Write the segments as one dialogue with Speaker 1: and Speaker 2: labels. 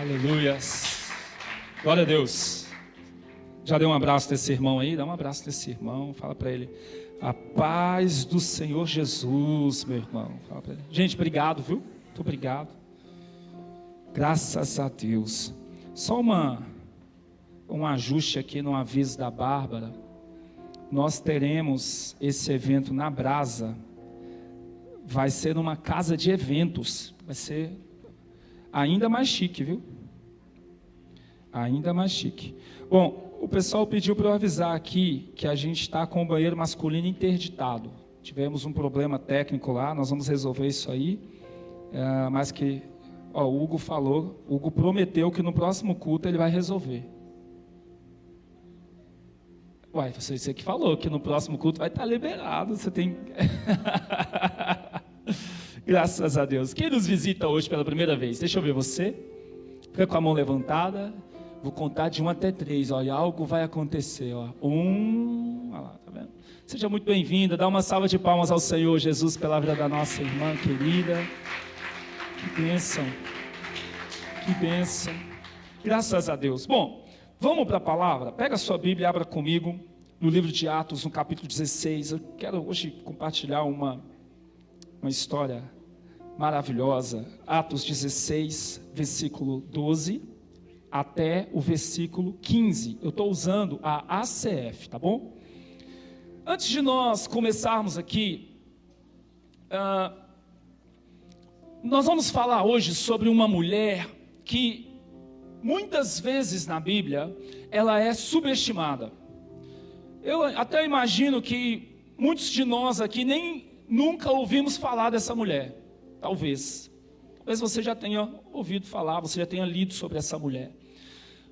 Speaker 1: Aleluias. Glória a Deus. Já deu um abraço nesse irmão aí? Dá um abraço nesse irmão. Fala para ele: a paz do Senhor Jesus, meu irmão. Fala para ele. Gente, obrigado, viu? Muito obrigado. Graças a Deus. Só um ajuste aqui no aviso da Bárbara. Nós teremos esse evento na Brasa. Vai ser numa casa de eventos. Vai ser ainda mais chique, viu? Ainda mais chique. Bom, o pessoal pediu para eu avisar aqui que a gente está com o banheiro masculino interditado. Tivemos um problema técnico lá, nós vamos resolver isso aí. Mas que, o Hugo falou, o Hugo prometeu que no próximo culto ele vai resolver. Uai, você que falou que no próximo culto vai estar liberado, você tem... Graças a Deus. Quem nos visita hoje pela primeira vez? Deixa eu ver você. Fica com a mão levantada. Vou contar de 1 até 3. Olha, algo vai acontecer. Ó. 1. Olha lá, tá vendo? Seja muito bem-vinda. Dá uma salva de palmas ao Senhor Jesus pela vida da nossa irmã querida. Que bênção. Que bênção. Graças a Deus. Bom, vamos para a palavra. Pega a sua Bíblia e abra comigo no livro de Atos, no capítulo 16. Eu quero hoje compartilhar uma história maravilhosa. Atos 16, versículo 12 até o versículo 15. Eu estou usando a ACF, tá bom? Antes de nós começarmos aqui, nós vamos falar hoje sobre uma mulher que muitas vezes na Bíblia ela é subestimada. Eu até imagino que muitos de nós aqui nunca ouvimos falar dessa mulher. Talvez você já tenha ouvido falar, você já tenha lido sobre essa mulher.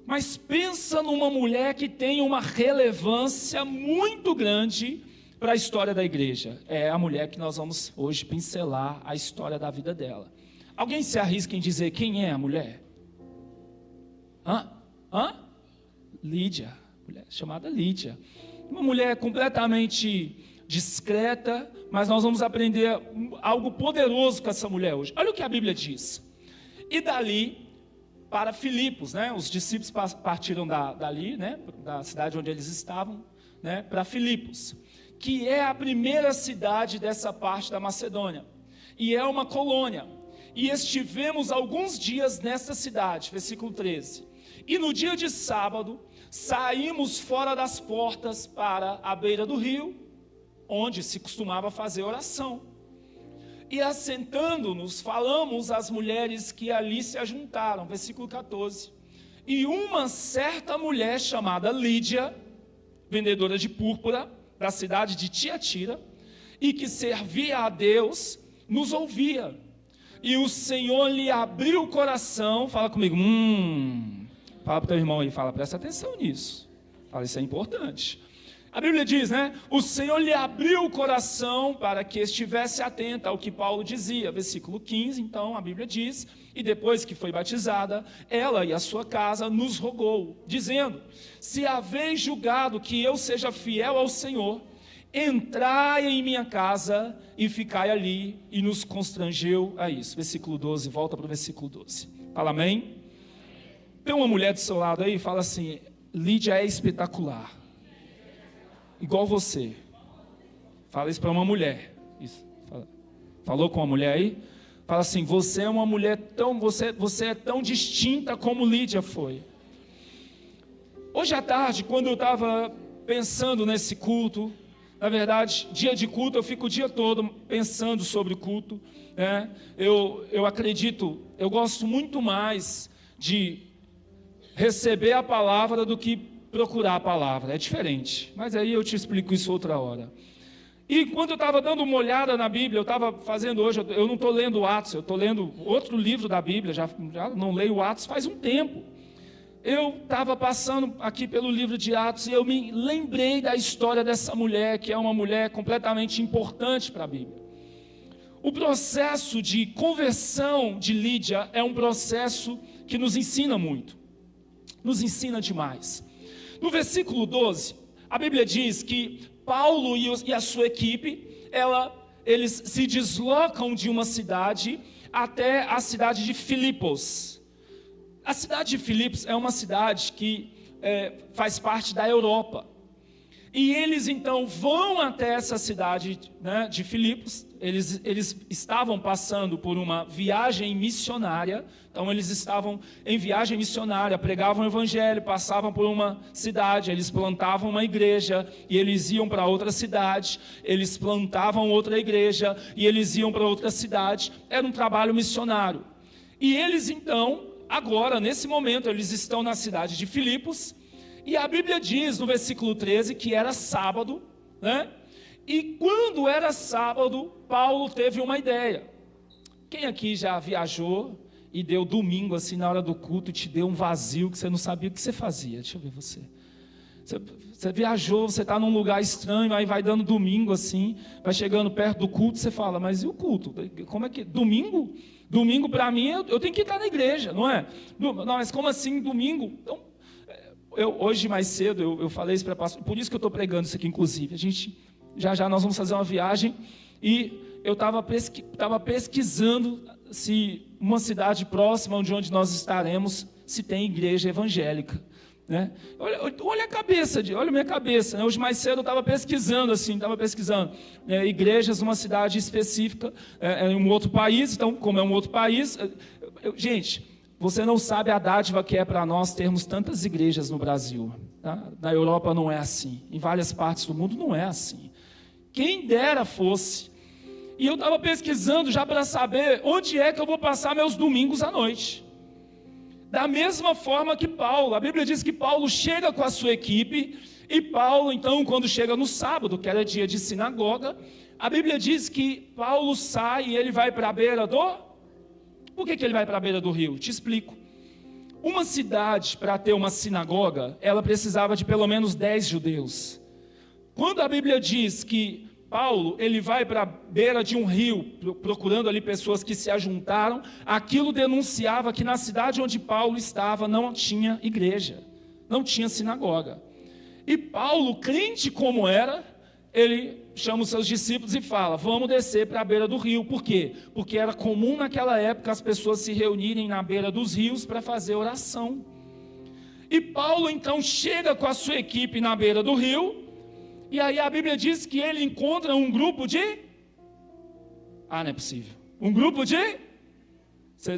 Speaker 1: Mas pensa numa mulher que tem uma relevância muito grande para a história da igreja. É a mulher que nós vamos hoje pincelar a história da vida dela. Alguém se arrisca em dizer quem é a mulher? Lídia, mulher chamada Lídia. Uma mulher completamente discreta, mas nós vamos aprender algo poderoso com essa mulher hoje. Olha o que a Bíblia diz. E dali para Filipos, né? Os discípulos partiram dali, né? Da cidade onde eles estavam, né? Para Filipos, que é a primeira cidade dessa parte da Macedônia, e é uma colônia. E estivemos alguns dias nessa cidade, versículo 13. E no dia de sábado, saímos fora das portas para a beira do rio, onde se costumava fazer oração. E assentando-nos, falamos às mulheres que ali se ajuntaram, versículo 14. E uma certa mulher chamada Lídia, vendedora de púrpura, da cidade de Tiatira, e que servia a Deus, nos ouvia. E o Senhor lhe abriu o coração, fala comigo, fala para o teu irmão aí, fala, presta atenção nisso. Fala, isso é importante. A Bíblia diz, né? O Senhor lhe abriu o coração para que estivesse atenta ao que Paulo dizia. Versículo 15, então, a Bíblia diz, e depois que foi batizada, ela e a sua casa nos rogou, dizendo, se haveis julgado que eu seja fiel ao Senhor, entrai em minha casa e ficai ali, e nos constrangeu a isso. Versículo 12, volta para o versículo 12. Fala amém? Tem uma mulher do seu lado aí, fala assim, Lídia é espetacular. Igual você. Fala isso para uma mulher. Isso. Falou com uma mulher aí? Fala assim, você é uma mulher você é tão distinta como Lídia foi. Hoje à tarde, quando eu estava pensando nesse culto, na verdade, dia de culto, eu fico o dia todo pensando sobre o culto, né? Eu acredito, eu gosto muito mais de receber a palavra do que procurar a palavra, é diferente, mas aí eu te explico isso outra hora. E quando eu estava dando uma olhada na Bíblia, eu estava fazendo hoje, eu não estou lendo Atos, eu estou lendo outro livro da Bíblia, já não leio Atos faz um tempo. Eu estava passando aqui pelo livro de Atos e eu me lembrei da história dessa mulher, que é uma mulher completamente importante para a Bíblia. O processo de conversão de Lídia é um processo que nos ensina muito, nos ensina demais. No versículo 12, a Bíblia diz que Paulo e a sua equipe, eles se deslocam de uma cidade até a cidade de Filipos. A cidade de Filipos é uma cidade que faz parte da Europa. E eles então vão até essa cidade, né, de Filipos. Eles estavam passando por uma viagem missionária. Então eles estavam em viagem missionária, pregavam o evangelho, passavam por uma cidade, eles plantavam uma igreja e eles iam para outra cidade, eles plantavam outra igreja e eles iam para outra cidade. Era um trabalho missionário. E eles então, agora, nesse momento, eles estão na cidade de Filipos. E a Bíblia diz no versículo 13 que era sábado, né? E quando era sábado, Paulo teve uma ideia. Quem aqui já viajou e deu domingo assim na hora do culto, te deu um vazio que você não sabia o que você fazia? Deixa eu ver você. Você viajou, você está num lugar estranho, aí vai dando domingo assim, vai chegando perto do culto, você fala, mas e o culto? Como é que... Domingo? Domingo para mim, eu tenho que estar na igreja, não é? Não, mas como assim domingo? Então, hoje mais cedo, eu falei isso para pastor, por isso que eu estou pregando isso aqui, inclusive. A gente, já nós vamos fazer uma viagem, e eu estava pesquisando se uma cidade próxima de onde nós estaremos, se tem igreja evangélica, né? Olha a cabeça, olha a minha cabeça, né? Hoje mais cedo eu estava pesquisando, igrejas numa cidade específica, em um outro país. Então, como é um outro país, gente... Você não sabe a dádiva que é para nós termos tantas igrejas no Brasil. Tá? Na Europa não é assim. Em várias partes do mundo não é assim. Quem dera fosse. E eu estava pesquisando já para saber onde é que eu vou passar meus domingos à noite. Da mesma forma que Paulo. A Bíblia diz que Paulo chega com a sua equipe. E Paulo, então, quando chega no sábado, que era dia de sinagoga, a Bíblia diz que Paulo sai e ele vai para a beira do... Por que ele vai para a beira do rio? Te explico. Uma cidade, para ter uma sinagoga, ela precisava de pelo menos 10 judeus. Quando a Bíblia diz que Paulo, ele vai para a beira de um rio, procurando ali pessoas que se ajuntaram, aquilo denunciava que na cidade onde Paulo estava não tinha igreja, não tinha sinagoga. E Paulo, crente como era, ele chama os seus discípulos e fala, vamos descer para a beira do rio. Por quê? Porque era comum naquela época as pessoas se reunirem na beira dos rios para fazer oração. E Paulo então chega com a sua equipe na beira do rio, e aí a Bíblia diz que ele encontra um grupo de... não é possível. Um grupo de...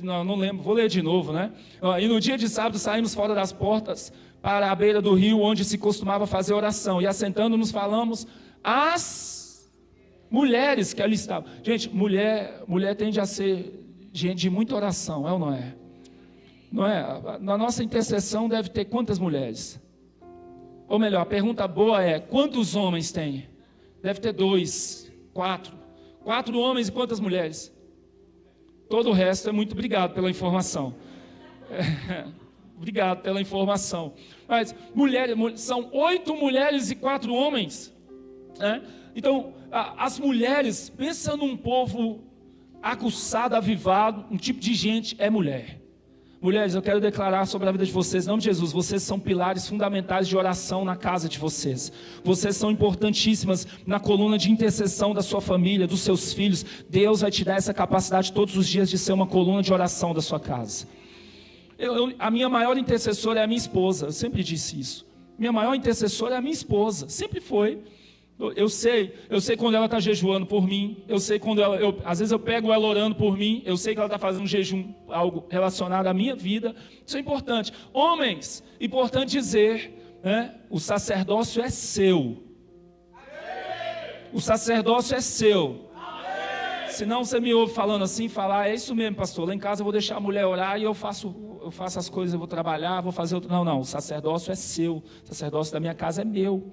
Speaker 1: Não lembro, vou ler de novo, né? E no dia de sábado saímos fora das portas para a beira do rio, onde se costumava fazer oração, e assentando-nos falamos... As mulheres que ali estavam. Gente, mulher tende a ser gente de muita oração, é ou não é? Não é? Na nossa intercessão deve ter quantas mulheres? Ou melhor, a pergunta boa é, quantos homens tem? Deve ter 2, 4. 4 homens e quantas mulheres? Todo o resto é muito obrigado pela informação. Obrigado pela informação. Mas são 8 mulheres e 4 homens. Então, as mulheres, pensa num povo aguçado, avivado, um tipo de gente é mulher. Mulheres, eu quero declarar sobre a vida de vocês, em nome de Jesus, vocês são pilares fundamentais de oração na casa de vocês. Vocês são importantíssimas na coluna de intercessão da sua família, dos seus filhos. Deus vai te dar essa capacidade todos os dias de ser uma coluna de oração da sua casa. A minha maior intercessora é a minha esposa, eu sempre disse isso. Minha maior intercessora é a minha esposa, sempre foi. Eu sei quando ela está jejuando por mim, eu sei quando às vezes eu pego ela orando por mim, eu sei que ela está fazendo um jejum, algo relacionado à minha vida. Isso é importante. Homens, importante dizer, né, o sacerdócio é seu. O sacerdócio é seu. Senão você me ouve falando assim, é isso mesmo, pastor, lá em casa eu vou deixar a mulher orar e eu faço as coisas, eu vou trabalhar, vou fazer outro. Não, o sacerdócio é seu, o sacerdócio da minha casa é meu.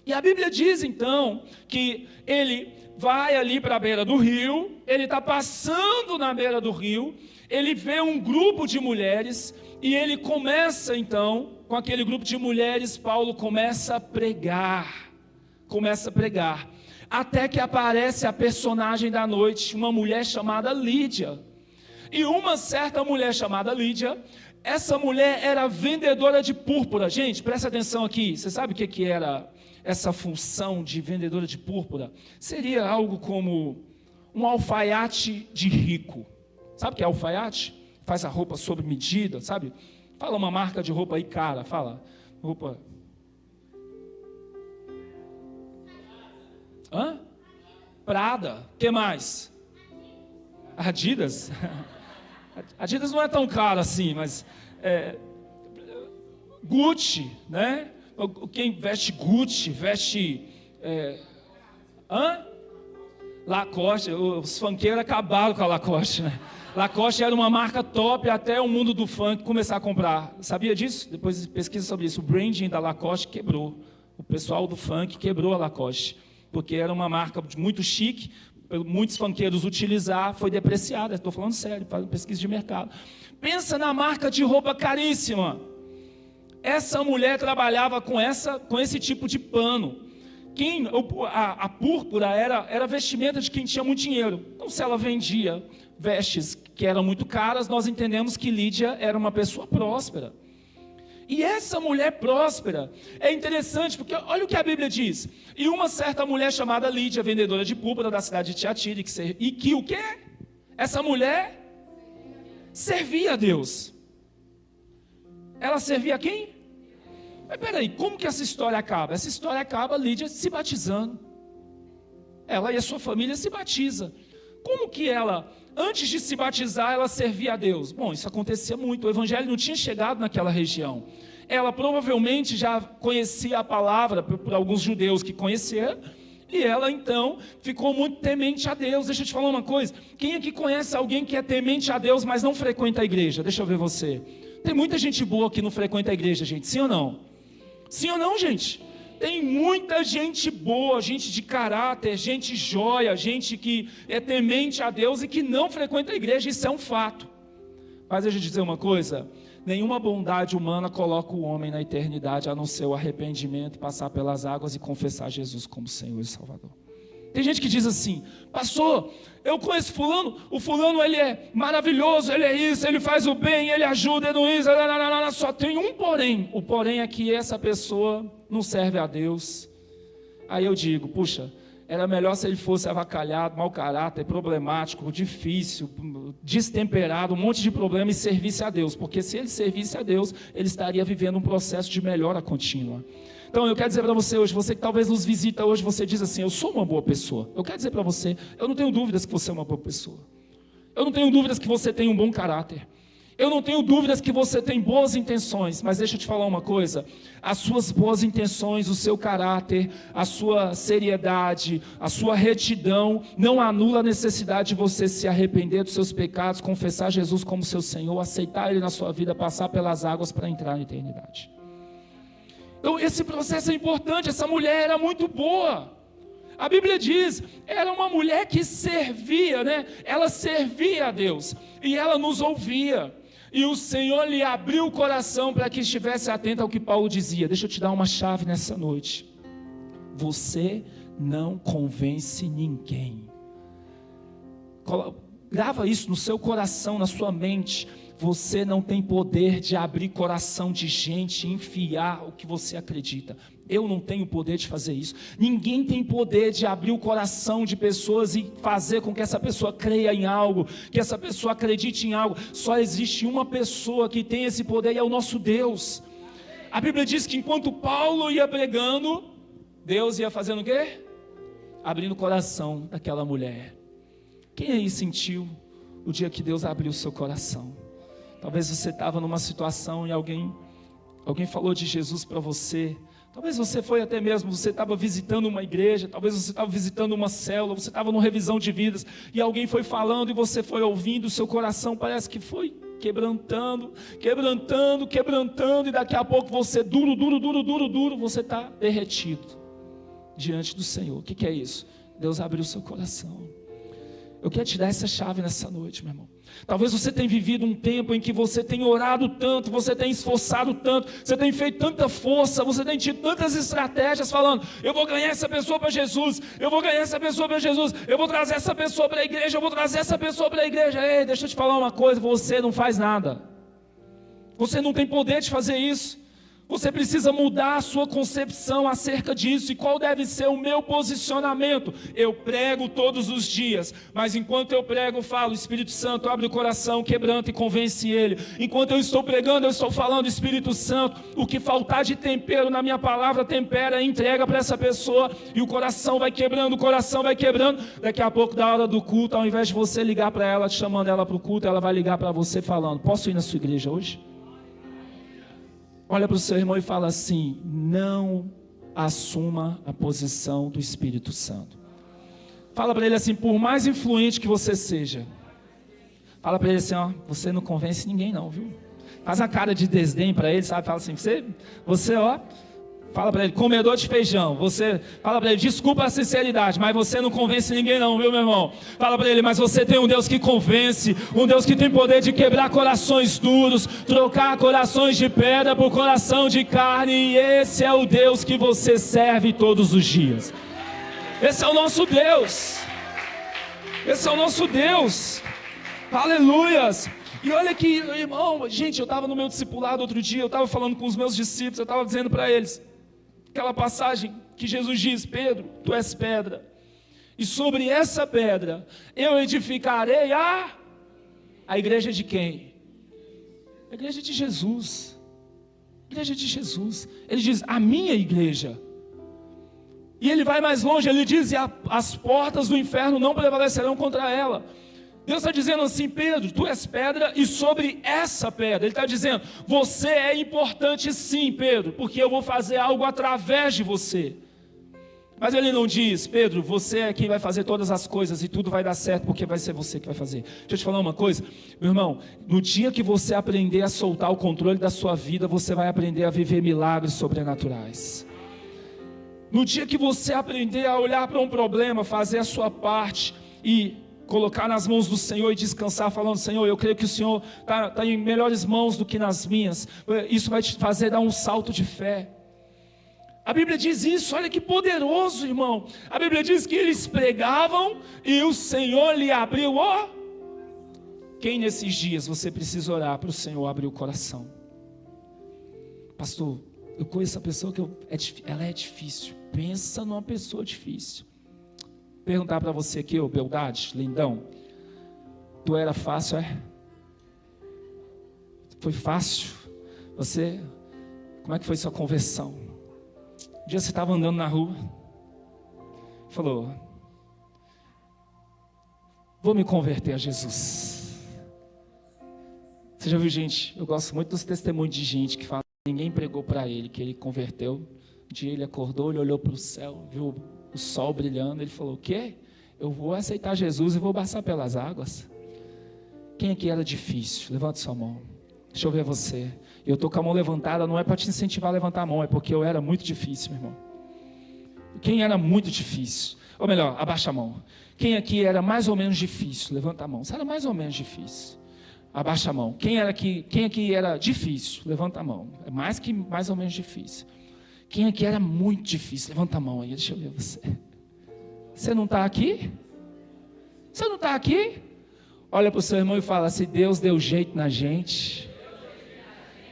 Speaker 1: E a Bíblia diz então que ele vai ali para a beira do rio, ele está passando na beira do rio, ele vê um grupo de mulheres e ele começa então, com aquele grupo de mulheres, Paulo começa a pregar, até que aparece a personagem da noite, uma mulher chamada Lídia. E uma certa mulher chamada Lídia, essa mulher era vendedora de púrpura. Gente, presta atenção aqui, você sabe o que era essa função de vendedora de púrpura? Seria algo como um alfaiate de rico. Sabe o que é alfaiate? faz a roupa sob medida, sabe? Fala uma marca de roupa aí, cara, fala. Roupa. Hã? Prada. O que mais? Adidas. Adidas não é tão caro assim, mas... Gucci, né? Quem veste Gucci, veste... Lacoste. Os funkeiros acabaram com a Lacoste, né? Lacoste era uma marca top até o mundo do funk começar a comprar. Sabia disso? Depois pesquisa sobre isso. O branding da Lacoste quebrou. O pessoal do funk quebrou a Lacoste. Porque era uma marca muito chique, muitos funkeiros utilizaram, foi depreciada. Estou falando sério, faz pesquisa de mercado. Pensa na marca de roupa caríssima. Essa mulher trabalhava com esse tipo de pano. A púrpura era vestimenta de quem tinha muito dinheiro. Então, se ela vendia vestes que eram muito caras, nós entendemos que Lídia era uma pessoa próspera. E essa mulher próspera é interessante, porque olha o que a Bíblia diz. E uma certa mulher chamada Lídia, vendedora de púrpura da cidade de Tiatira, e que o quê? Essa mulher servia a Deus. Ela servia a quem? Mas peraí, como que essa história acaba? Essa história acaba Lídia se batizando. Ela e a sua família se batizam. Como que ela, antes de se batizar, ela servia a Deus? Bom, isso acontecia muito, o evangelho não tinha chegado naquela região. Ela provavelmente já conhecia a palavra por alguns judeus que conheceram, e ela então ficou muito temente a Deus. Deixa eu te falar uma coisa, quem aqui conhece alguém que é temente a Deus, mas não frequenta a igreja? Deixa eu ver você. Tem muita gente boa que não frequenta a igreja, gente, sim ou não? Sim ou não, gente? Tem muita gente boa, gente de caráter, gente joia, gente que é temente a Deus e que não frequenta a igreja, isso é um fato. Mas deixa eu dizer uma coisa, nenhuma bondade humana coloca o homem na eternidade, a não ser o arrependimento, passar pelas águas e confessar Jesus como Senhor e Salvador. Tem gente que diz assim, pastor, eu conheço fulano, o fulano ele é maravilhoso, ele é isso, ele faz o bem, ele ajuda, ele não isso, só tem um porém, o porém é que essa pessoa não serve a Deus. Aí eu digo, puxa, era melhor se ele fosse avacalhado, mau caráter, problemático, difícil, destemperado, um monte de problema e servisse a Deus, porque se ele servisse a Deus, ele estaria vivendo um processo de melhora contínua. Então eu quero dizer para você hoje, você que talvez nos visita hoje, você diz assim, eu sou uma boa pessoa. Eu quero dizer para você, eu não tenho dúvidas que você é uma boa pessoa. Eu não tenho dúvidas que você tem um bom caráter. Eu não tenho dúvidas que você tem boas intenções, mas deixa eu te falar uma coisa, as suas boas intenções, o seu caráter, a sua seriedade, a sua retidão, não anula a necessidade de você se arrepender dos seus pecados, confessar Jesus como seu Senhor, aceitar Ele na sua vida, passar pelas águas para entrar na eternidade. Então esse processo é importante, essa mulher era muito boa. A Bíblia diz, era uma mulher que servia, né? Ela servia a Deus e ela nos ouvia. E o Senhor lhe abriu o coração para que estivesse atento ao que Paulo dizia. Deixa eu te dar uma chave nessa noite. Você não convence ninguém. Grava isso no seu coração, na sua mente. Você não tem poder de abrir coração de gente e enfiar o que você acredita. Eu não tenho poder de fazer isso. Ninguém tem poder de abrir o coração de pessoas e fazer com que essa pessoa creia em algo, que essa pessoa acredite em algo. Só existe uma pessoa que tem esse poder e é o nosso Deus. A Bíblia diz que enquanto Paulo ia pregando, Deus ia fazendo o quê? Abrindo o coração daquela mulher. Quem aí sentiu o dia que Deus abriu o seu coração? Talvez você estava numa situação e alguém falou de Jesus para você. Talvez você foi até mesmo, você estava visitando uma igreja, talvez você estava visitando uma célula, você estava numa revisão de vidas, e alguém foi falando e você foi ouvindo, o seu coração parece que foi quebrantando, e daqui a pouco você duro, você está derretido diante do Senhor. O que é isso? Deus abriu o seu coração. Eu quero te dar essa chave nessa noite, meu irmão. Talvez você tenha vivido um tempo em que você tem orado tanto, você tem esforçado tanto, você tem feito tanta força, você tem tido tantas estratégias falando, eu vou ganhar essa pessoa para Jesus, eu vou ganhar essa pessoa para Jesus, eu vou trazer essa pessoa para a igreja, eu vou trazer essa pessoa para a igreja. Ei, deixa eu te falar uma coisa, você não faz nada. Você não tem poder de fazer isso. Você precisa mudar a sua concepção acerca disso. E qual deve ser o meu posicionamento? Eu prego todos os dias, mas enquanto eu prego, eu falo: Espírito Santo, abre o coração, quebranta e convence ele. Enquanto eu estou pregando, eu estou falando: Espírito Santo, o que faltar de tempero na minha palavra, tempera e entrega para essa pessoa. E o coração vai quebrando, o coração vai quebrando. Daqui a pouco, da hora do culto, ao invés de você ligar para ela, chamando ela para o culto, ela vai ligar para você falando: posso ir na sua igreja hoje? Olha para o seu irmão e fala assim: não assuma a posição do Espírito Santo. Fala para ele assim: por mais influente que você seja, fala para ele assim: ó, você não convence ninguém não, viu? Faz a cara de desdém para ele, sabe? Fala assim: você ó, fala para ele: comedor de feijão. Você fala para ele: desculpa a sinceridade, mas você não convence ninguém não, viu, meu irmão? Fala para ele: mas você tem um Deus que convence, um Deus que tem poder de quebrar corações duros, trocar corações de pedra por coração de carne, e esse é o Deus que você serve todos os dias. Esse é o nosso Deus. Esse é o nosso Deus. Aleluias. E olha aqui, irmão, gente, eu estava no meu discipulado outro dia, eu estava falando com os meus discípulos, eu estava dizendo para eles aquela passagem que Jesus diz: Pedro, tu és pedra, e sobre essa pedra eu edificarei a igreja de quem? A igreja de Jesus. A igreja de Jesus. Ele diz: a minha igreja. E ele vai mais longe, ele diz: e as portas do inferno não prevalecerão contra ela. Deus está dizendo assim: Pedro, tu és pedra, e sobre essa pedra, Ele está dizendo: você é importante sim, Pedro, porque eu vou fazer algo através de você. Mas Ele não diz: Pedro, você é quem vai fazer todas as coisas e tudo vai dar certo, porque vai ser você que vai fazer. Deixa eu te falar uma coisa, meu irmão: no dia que você aprender a soltar o controle da sua vida, você vai aprender a viver milagres sobrenaturais. No dia que você aprender a olhar para um problema, fazer a sua parte e colocar nas mãos do Senhor e descansar, falando: Senhor, eu creio que o Senhor está em melhores mãos do que nas minhas, isso vai te fazer dar um salto de fé. A Bíblia diz isso, olha que poderoso, irmão. A Bíblia diz que eles pregavam e o Senhor lhe abriu Quem nesses dias você precisa orar para o Senhor abrir o coração? Pastor, eu conheço a pessoa que ela é difícil. Pensa numa pessoa difícil. Perguntar para você aqui, ô Beldade, lindão, tu era fácil, é? Foi fácil? Você, como é que foi sua conversão? Um dia você estava andando na rua, falou: vou me converter a Jesus. Você já viu gente? Eu gosto muito dos testemunhos de gente que fala que ninguém pregou para ele, que ele converteu. Um dia ele acordou, ele olhou para o céu, viu o sol brilhando, ele falou: o quê? Eu vou aceitar Jesus e vou passar pelas águas. Quem aqui era difícil? Levanta sua mão. Deixa eu ver você. Eu estou com a mão levantada, não é para te incentivar a levantar a mão, é porque eu era muito difícil, meu irmão. Quem era muito difícil? Ou melhor, abaixa a mão. Quem aqui era mais ou menos difícil? Levanta a mão. Você era mais ou menos difícil? Abaixa a mão. Quem aqui era difícil? Levanta a mão. É mais ou menos difícil. Quem aqui era muito difícil? Levanta a mão aí, deixa eu ver você. Você não está aqui? Você não está aqui? Olha para o seu irmão e fala: se Deus deu jeito na gente,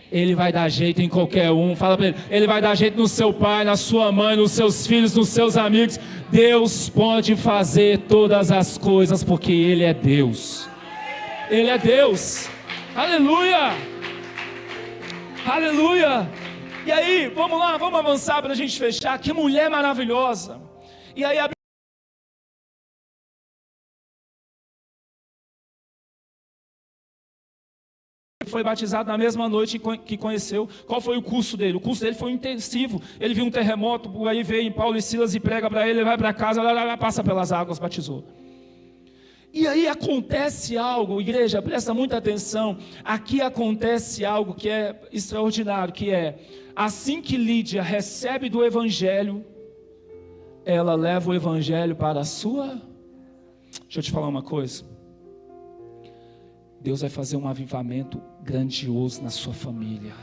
Speaker 1: Ele vai dar jeito em qualquer um. Fala para ele: Ele vai dar jeito no seu pai, na sua mãe, nos seus filhos, nos seus amigos. Deus pode fazer todas as coisas, porque Ele é Deus. Ele é Deus. Aleluia! Aleluia! E aí, vamos lá, vamos avançar para a gente fechar. Que mulher maravilhosa. E aí foi batizado na mesma noite que conheceu. Qual foi o curso dele? O curso dele foi intensivo. Ele viu um terremoto, aí veio em Paulo e Silas e prega para ele vai para casa, passa pelas águas, batizou. E aí acontece algo, igreja, presta muita atenção. Aqui acontece algo que é extraordinário, que é: assim que Lídia recebe do Evangelho, ela leva o Evangelho para a sua... Deixa eu te falar uma coisa. Deus vai fazer um avivamento grandioso na sua família.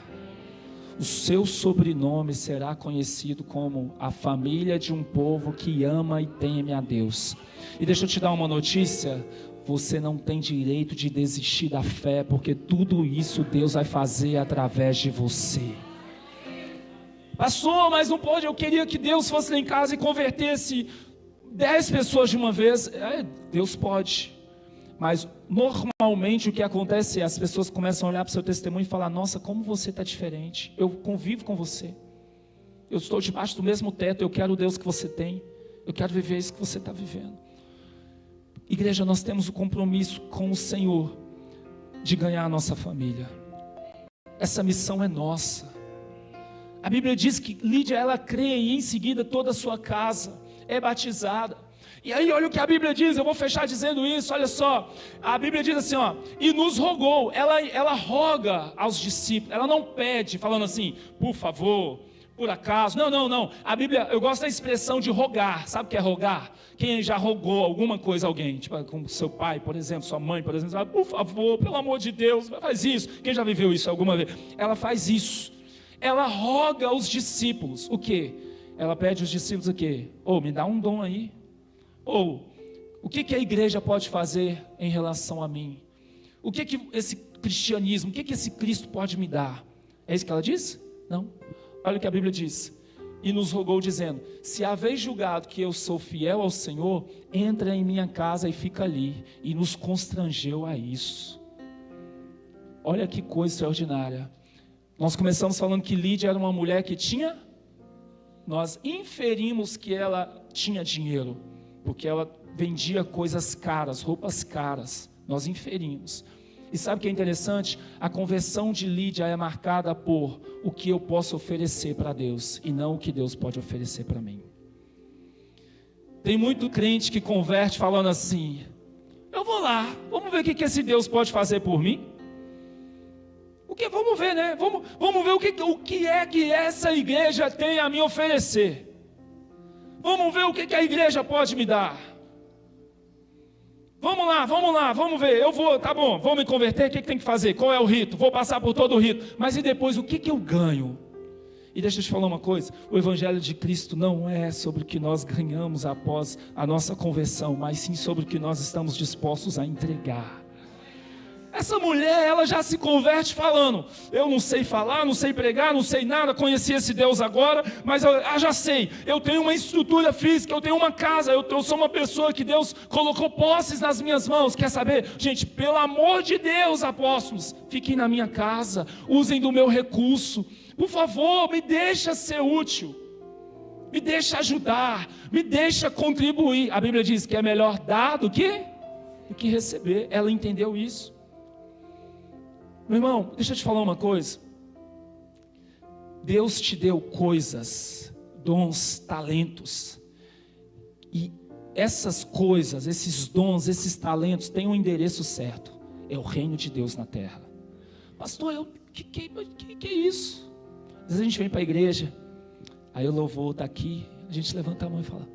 Speaker 1: O seu sobrenome será conhecido como a família de um povo que ama e teme a Deus. E deixa eu te dar uma notícia: você não tem direito de desistir da fé, porque tudo isso Deus vai fazer através de você. Pastor, mas não pode, eu queria que Deus fosse lá em casa e convertesse 10 pessoas de uma vez. Deus pode, mas normalmente o que acontece é as pessoas começam a olhar para o seu testemunho e falar: nossa, como você está diferente, eu convivo com você, eu estou debaixo do mesmo teto, eu quero o Deus que você tem, eu quero viver isso que você está vivendo. Igreja, nós temos o compromisso com o Senhor de ganhar a nossa família. Essa missão é nossa. A Bíblia diz que Lídia, ela crê e em seguida toda a sua casa é batizada. E aí olha o que a Bíblia diz, eu vou fechar dizendo isso, olha só. A Bíblia diz assim, e nos rogou, ela roga aos discípulos, ela não pede, falando assim, por favor, por acaso. Não. A Bíblia, eu gosto da expressão de rogar. Sabe o que é rogar? Quem já rogou alguma coisa a alguém, tipo com seu pai, por exemplo, sua mãe, por exemplo, por favor, pelo amor de Deus, faz isso. Quem já viveu isso alguma vez? Ela faz isso. Ela roga aos discípulos. O quê? Ela pede aos discípulos o quê? Me dá um dom aí. O que a igreja pode fazer em relação a mim? O que esse cristianismo, o que esse Cristo pode me dar? É isso que ela diz? Não. Olha o que a Bíblia diz. E nos rogou dizendo: se haveis julgado que eu sou fiel ao Senhor, entra em minha casa e fica ali. E nos constrangeu a isso. Olha que coisa extraordinária. Nós começamos falando que Lídia era uma mulher que tinha, nós inferimos que ela tinha dinheiro, porque ela vendia coisas caras, roupas caras, nós inferimos. E sabe o que é interessante? A conversão de Lídia é marcada por o que eu posso oferecer para Deus, e não o que Deus pode oferecer para mim. Tem muito crente que converte falando assim: eu vou lá, vamos ver o que esse Deus pode fazer por mim. Vamos ver, né? Vamos ver o que é que essa igreja tem a me oferecer. Vamos ver o que a igreja pode me dar. Vamos lá, vamos ver. Eu vou, tá bom, vou me converter, o que tem que fazer? Qual é o rito? Vou passar por todo o rito. Mas e depois, o que eu ganho? E deixa eu te falar uma coisa: o Evangelho de Cristo não é sobre o que nós ganhamos após a nossa conversão, mas sim sobre o que nós estamos dispostos a entregar. Essa mulher, ela já se converte falando: eu não sei falar, não sei pregar, não sei nada, conheci esse Deus agora, mas eu já sei, eu tenho uma estrutura física, eu tenho uma casa, eu sou uma pessoa que Deus colocou posses nas minhas mãos. Quer saber? Gente, pelo amor de Deus, apóstolos, fiquem na minha casa, usem do meu recurso, por favor, me deixa ser útil, me deixa ajudar, me deixa contribuir. A Bíblia diz que é melhor dar do que receber. Ela entendeu isso. Meu irmão, deixa eu te falar uma coisa. Deus te deu coisas, dons, talentos. E essas coisas, esses dons, esses talentos têm um endereço certo. É o reino de Deus na terra. Pastor, que é isso? Às vezes a gente vem para a igreja, aí o louvor está aqui, a gente levanta a mão e fala: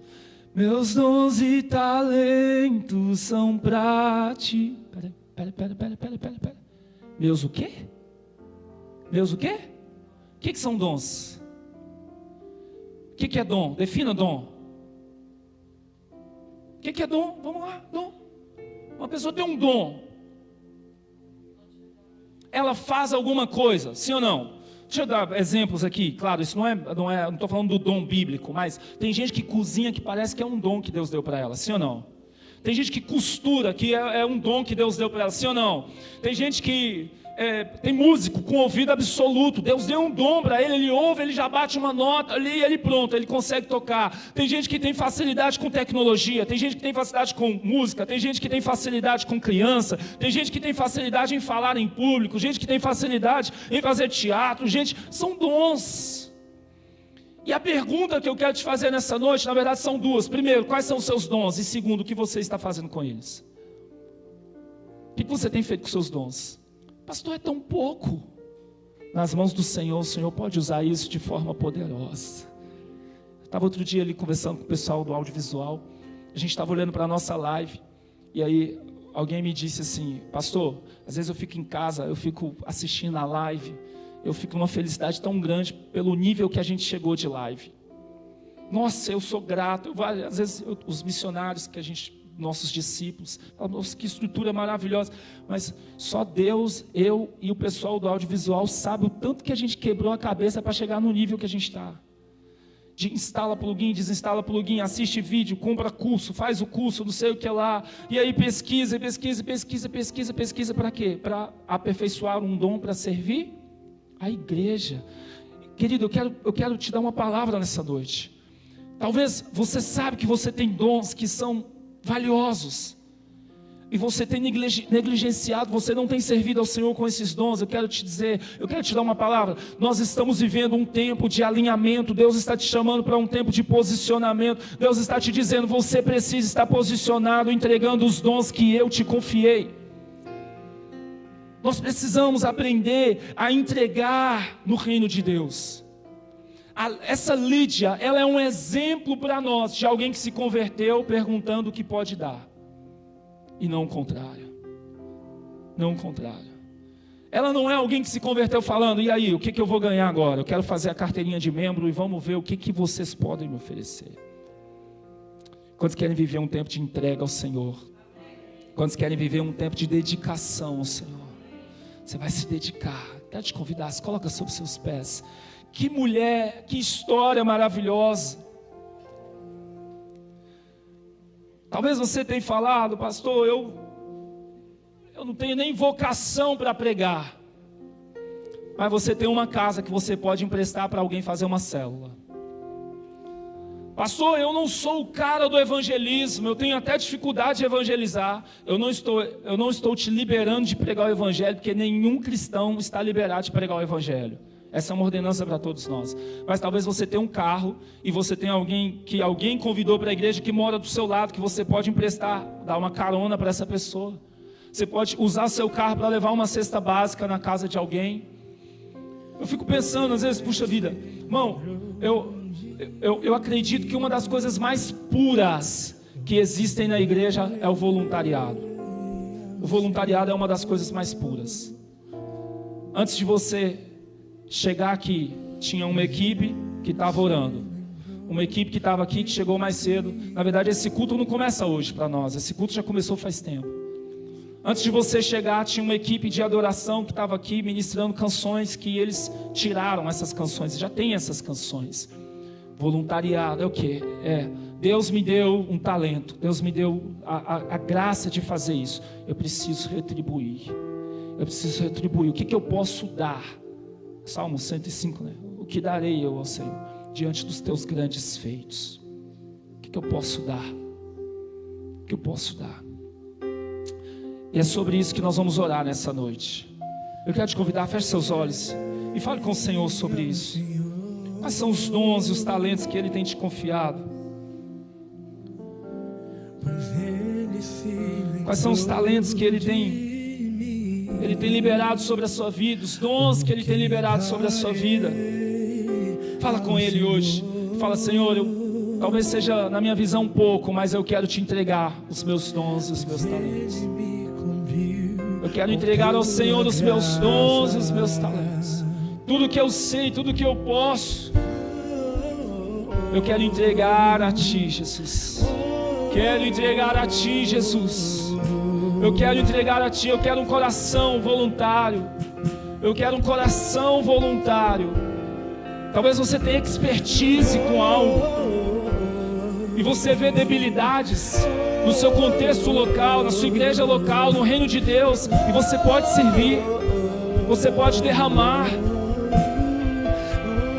Speaker 1: meus dons e talentos são pra ti. Pera. Meus o quê? Meus o quê? O que são dons? O que é dom? Defina dom. O que é dom? Vamos lá, dom. Uma pessoa tem um dom. Ela faz alguma coisa, sim ou não? Deixa eu dar exemplos aqui. Claro, isso não estou falando do dom bíblico, mas tem gente que cozinha que parece que é um dom que Deus deu para ela, sim ou não? Tem gente que costura, que é um dom que Deus deu para ela, sim ou não? Tem gente que tem músico com ouvido absoluto. Deus deu um dom para ele, ele ouve, ele já bate uma nota ali e ele pronto, ele consegue tocar. Tem gente que tem facilidade com tecnologia, tem gente que tem facilidade com música, tem gente que tem facilidade com criança, tem gente que tem facilidade em falar em público, gente que tem facilidade em fazer teatro, são dons. E a pergunta que eu quero te fazer nessa noite, na verdade são duas. Primeiro, quais são os seus dons? E segundo, o que você está fazendo com eles? O que você tem feito com os seus dons? Pastor, é tão pouco. Nas mãos do Senhor, o Senhor pode usar isso de forma poderosa. Eu estava outro dia ali conversando com o pessoal do audiovisual. A gente estava olhando para a nossa live. E aí alguém me disse assim: pastor, às vezes eu fico em casa, eu fico assistindo a live, eu fico numa felicidade tão grande pelo nível que a gente chegou de live. Nossa, eu sou grato. Às vezes os missionários que a gente nossos discípulos. Nossa, que estrutura maravilhosa. Mas só Deus, eu e o pessoal do audiovisual sabe o tanto que a gente quebrou a cabeça para chegar no nível que a gente está. De instala plugin, desinstala plugin, assiste vídeo, compra curso, faz o curso, não sei o que lá, e aí pesquisa para quê? Para aperfeiçoar um dom para servir a igreja. Querido, eu quero te dar uma palavra nessa noite. Talvez você sabe que você tem dons que são valiosos, e você tem negligenciado, você não tem servido ao Senhor com esses dons. Eu quero te dar uma palavra. Nós estamos vivendo um tempo de alinhamento. Deus está te chamando para um tempo de posicionamento. Deus está te dizendo, você precisa estar posicionado, entregando os dons que eu te confiei. Nós precisamos aprender a entregar no reino de Deus. Essa Lídia, ela é um exemplo para nós, de alguém que se converteu perguntando o que pode dar. E não o contrário. Não o contrário. Ela não é alguém que se converteu falando, e aí, o que eu vou ganhar agora? Eu quero fazer a carteirinha de membro e vamos ver o que vocês podem me oferecer. Quantos querem viver um tempo de entrega ao Senhor? Quantos querem viver um tempo de dedicação ao Senhor? Você vai se dedicar. Quero te convidar, se coloca sobre seus pés. Que mulher, que história maravilhosa. Talvez você tenha falado, pastor, eu não tenho nem vocação para pregar. Mas você tem uma casa que você pode emprestar para alguém fazer uma célula. Pastor, eu não sou o cara do evangelismo, eu tenho até dificuldade de evangelizar. Eu não estou te liberando de pregar o evangelho, porque nenhum cristão está liberado de pregar o evangelho. Essa é uma ordenança para todos nós. Mas talvez você tenha um carro e você tenha alguém que alguém convidou para a igreja que mora do seu lado, que você pode emprestar, dar uma carona para essa pessoa. Você pode usar seu carro para levar uma cesta básica na casa de alguém. Eu fico pensando, às vezes, puxa vida, irmão, eu acredito que uma das coisas mais puras que existem na igreja é o voluntariado. O voluntariado é uma das coisas mais puras. Antes de você chegar aqui, tinha uma equipe que estava orando, uma equipe que estava aqui, que chegou mais cedo. Na verdade, esse culto não começa hoje para nós, esse culto já começou faz tempo. Antes de você chegar, tinha uma equipe de adoração que estava aqui ministrando canções, que eles tiraram essas canções, já tem essas canções. Voluntariado é o quê? Deus me deu um talento, Deus me deu a graça de fazer isso. Eu preciso retribuir, o que eu posso dar? Salmo 105, né? O que darei eu ao Senhor diante dos teus grandes feitos? O que eu posso dar? O que eu posso dar? E é sobre isso que nós vamos orar nessa noite. Eu quero te convidar, feche seus olhos e fale com o Senhor sobre isso. Quais são os dons e os talentos que Ele tem te confiado? Quais são os talentos que Ele tem liberado sobre a sua vida, os dons que Ele tem liberado sobre a sua vida? Fala com Ele hoje. Fala, Senhor, talvez seja na minha visão um pouco, mas eu quero te entregar os meus dons e os meus talentos. Eu quero entregar ao Senhor os meus dons e os meus talentos. Tudo que eu sei, tudo que eu posso, eu quero entregar a Ti, Jesus. Quero entregar a Ti, Jesus. Eu quero entregar a Ti, eu quero um coração voluntário. Eu quero um coração voluntário. Talvez você tenha expertise com algo e você vê debilidades no seu contexto local, na sua igreja local, no reino de Deus, e você pode servir, você pode derramar.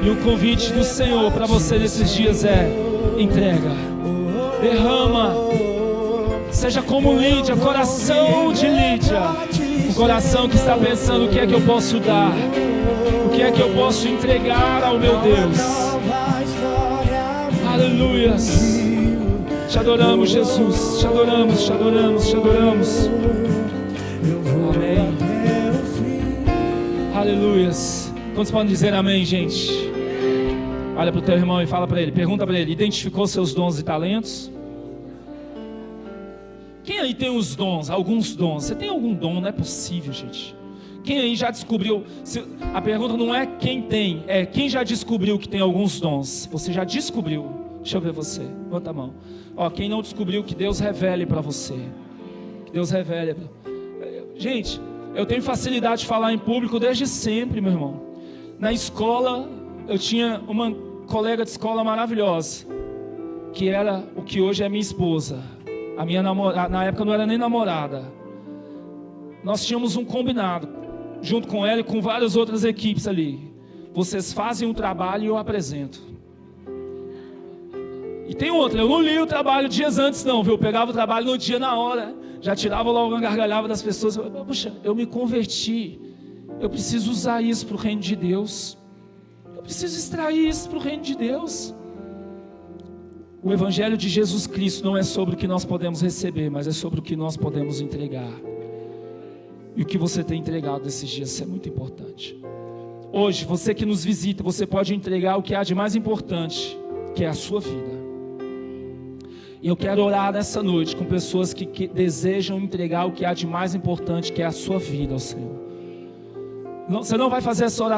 Speaker 1: E o convite do Senhor para você nesses dias é: entrega, derrama. Seja como Lídia, coração de Lídia, um coração que está pensando: o que é que eu posso dar? O que é que eu posso entregar ao meu Deus? Aleluias. Te adoramos, Jesus. Te adoramos, te adoramos, te adoramos. Amém. Aleluias. Quantos podem dizer amém, gente? Olha para o teu irmão e fala para ele, pergunta para ele: identificou seus dons e talentos? Quem aí tem os dons, alguns dons? Você tem algum dom? Não é possível, gente. Quem aí já descobriu? A pergunta não é quem tem, é quem já descobriu que tem alguns dons. Você já descobriu Deixa eu ver você. Levanta a mão. Ó, quem não descobriu, que Deus revele para você. Que Deus revele. Gente, eu tenho facilidade de falar em público desde sempre, meu irmão. Na escola, eu tinha uma colega de escola maravilhosa, que era o que hoje é minha esposa. A minha namorada, na época não era nem namorada. Nós tínhamos um combinado, junto com ela e com várias outras equipes ali. Vocês fazem um trabalho e eu apresento. E tem outra, eu não li o trabalho dias antes não, viu? Eu pegava o trabalho no dia, na hora, já tirava logo uma gargalhada das pessoas. Puxa, eu me converti, eu preciso usar isso para o reino de Deus. Eu preciso extrair isso para o reino de Deus. O Evangelho de Jesus Cristo não é sobre o que nós podemos receber, mas é sobre o que nós podemos entregar. E o que você tem entregado esses dias, isso é muito importante. Hoje, você que nos visita, você pode entregar o que há de mais importante, que é a sua vida. E eu quero orar nessa noite com pessoas que desejam entregar o que há de mais importante, que é a sua vida ao Senhor. Você não vai fazer essa oração